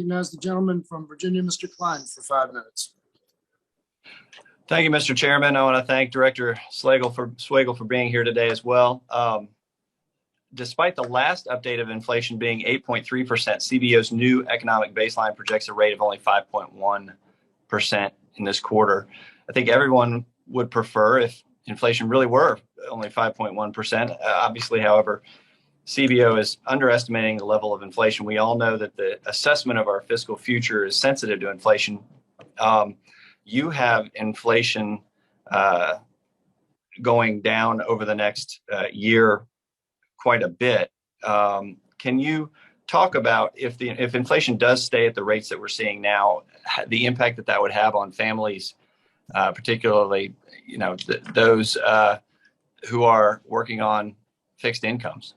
Recognize the gentleman from Virginia, Mr. Cline, for 5 minutes. Thank you, Mr. Chairman. I want to thank Director Swagel for being here today as well. Despite the last update of inflation being 8.3%, CBO's new economic baseline projects a rate of only 5.1% in this quarter. I think everyone would prefer if inflation really were only 5.1%. Obviously, however, CBO is underestimating the level of inflation. We all know that the assessment of our fiscal future is sensitive to inflation. You have inflation going down over the next year quite a bit. Can you talk about if inflation does stay at the rates that we're seeing now, the impact that would have on families, particularly those who are working on fixed incomes?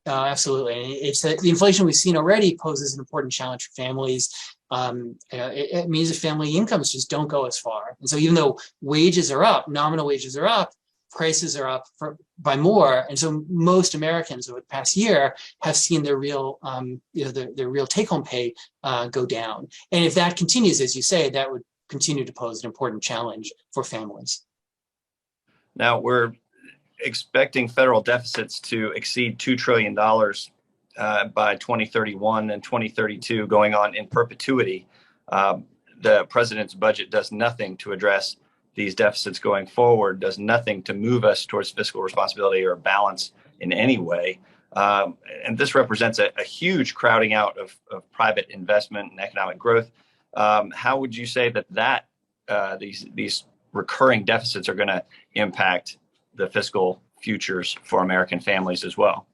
Absolutely. It's the inflation we've seen already poses an important challenge for families. It means that family incomes just don't go as far. And so even though wages are up, nominal wages are up, prices are up by more. And so most Americans over the past year have seen their real, their real take-home pay go down. And if that continues, as you say, that would continue to pose an important challenge for families. Now, we're expecting federal deficits to exceed $2 trillion by 2031 and 2032, going on in perpetuity. The president's budget does nothing to address these deficits going forward, does nothing to move us towards fiscal responsibility or balance in any way. And this represents a huge crowding out of private investment and economic growth. How would you say that these recurring deficits are going to impact the fiscal futures for American families as well?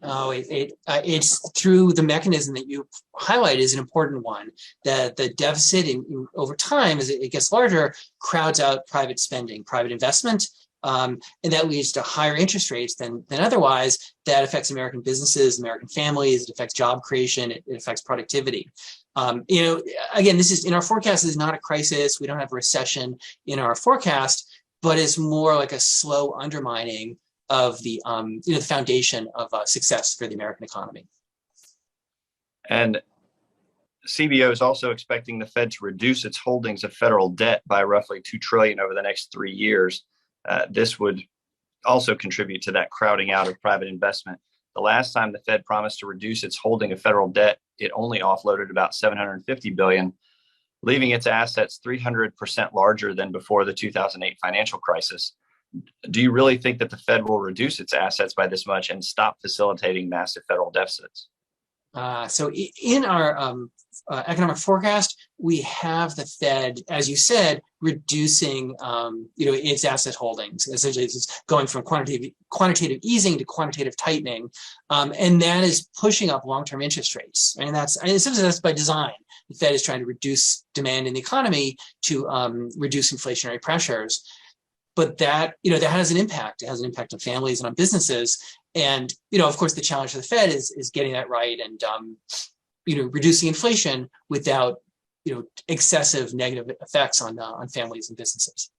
Oh, it's through the mechanism that you highlight is an important one. That the deficit over time, as it gets larger, crowds out private spending, private investment, and that leads to higher interest rates than otherwise. That affects American businesses, American families. It affects job creation. It affects productivity. Again, this is in our forecast. This is not a crisis. We don't have a recession in our forecast, but it's more like a slow undermining of the the foundation of success for the American economy. And CBO is also expecting the Fed to reduce its holdings of federal debt by roughly $2 trillion over the next 3 years. This would also contribute to that crowding out of private investment. The last time the Fed promised to reduce its holding of federal debt, it only offloaded about $750 billion, leaving its assets 300% larger than before the 2008 financial crisis. Do you really think that the Fed will reduce its assets by this much and stop facilitating massive federal deficits? So in our economic forecast, we have the Fed, as you said, reducing its asset holdings. Essentially, it's going from quantitative easing to quantitative tightening, and that is pushing up long-term interest rates. And that's by design. The Fed is trying to reduce demand in the economy to reduce inflationary pressures. But that has an impact. It has an impact on families and on businesses. And of course, the challenge for the Fed is getting that right and reducing inflation without excessive negative effects on families and businesses.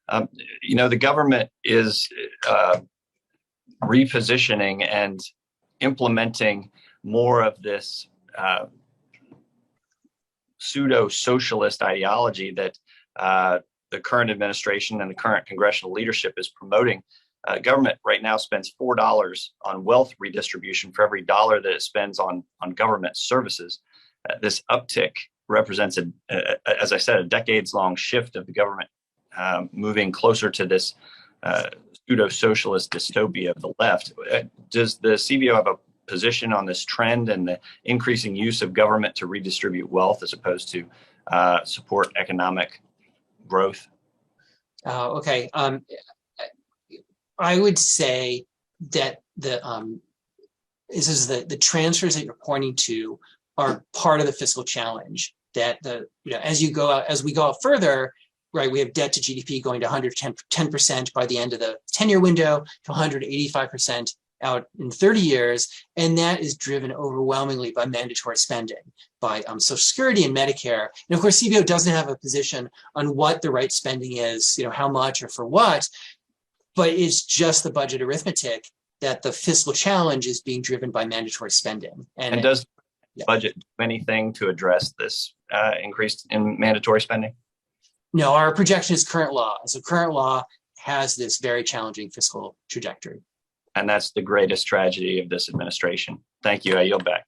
The government is repositioning and implementing more of this pseudo-socialist ideology that the current administration and the current congressional leadership is promoting. Government right now spends $4 on wealth redistribution for every dollar that it spends on government services. This uptick represents, as I said, a decades-long shift of the government moving closer to this pseudo-socialist dystopia of the left. Does the CBO have a position on this trend and the increasing use of government to redistribute wealth as opposed to support economic growth? Okay. I would say that the transfers that you're pointing to are part of the fiscal challenge. That as we go out further, right, we have debt to GDP going to 110% by the end of the 10-year window to 185% out in 30 years, and that is driven overwhelmingly by mandatory spending, by Social Security and Medicare. And of course, CBO doesn't have a position on what the right spending is, how much or for what, but it's just the budget arithmetic that the fiscal challenge is being driven by mandatory spending. And does budget do anything to address this increase in mandatory spending? No, our projection is current law. So current law has this very challenging fiscal trajectory. And that's the greatest tragedy of this administration. Thank you. I yield back.